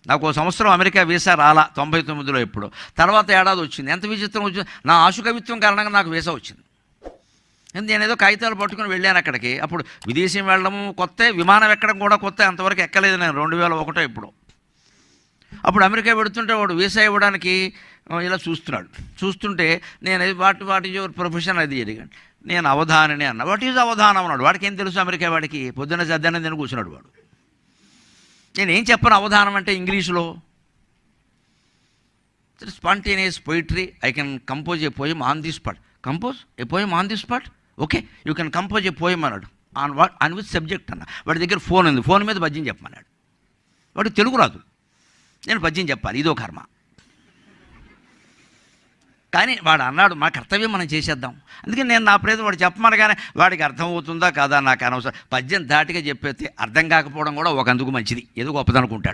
నాకు ఒక సంవత్సరం అమెరికా వీసా రాలా 99లో ఎప్పుడు. తర్వాత ఏడాది వచ్చింది. ఎంత విచిత్రం వచ్చింది, నా ఆశుకవిత్వం కారణంగా నాకు వీసా వచ్చింది. నేను ఏదో కాగితాలు పట్టుకుని వెళ్ళాను అక్కడికి. అప్పుడు విదేశం వెళ్ళడము కొత్త, విమానం ఎక్కడం కూడా కొత్త. అంతవరకు ఎక్కలేదు నేను, 2001 ఇప్పుడు. అప్పుడు అమెరికా పెడుతుంటే వాడు వీసా ఇవ్వడానికి ఇలా చూస్తున్నాడు. చూస్తుంటే నేను వాటి యువర్ ప్రొఫెషన్ అది అడిగాను. నేను అవధానిని అన్న. వాట్ ఈజ్ అవధానం అన్నాడు. వాడికి ఏం తెలుసు అమెరికా వాడికి? పొద్దున్న చద్దానని నేను కూర్చున్నాడు వాడు. నేనేం చెప్పను అవధానం అంటే ఇంగ్లీషులో. Spontaneous poetry, I can compose a poem on the spot. Compose a poem on the spot, okay you can compose a poem అన్నాడు. ఆన్ విత్ సబ్జెక్ట్ అన్న. వాడి దగ్గర ఫోన్ ఉంది, ఫోన్ మీద పద్యం చెప్పమన్నాడు. వాడికి తెలుగు రాదు, నేను పద్యం చెప్పాలి, ఇదో కర్మ. కానీ వాడు అన్నాడు మా కర్తవ్యం మనం చేసేద్దాం. అందుకని నేను నా ప్రయత్నం వాడు చెప్పమనగానే వాడికి అర్థమవుతుందా కాదా నాకు అనవసరం. పద్యం ధాటిగా చెప్పేస్తే అర్థం కాకపోవడం కూడా ఒకందుకు మంచిది, ఏదో గొప్పదనుకుంటాడు.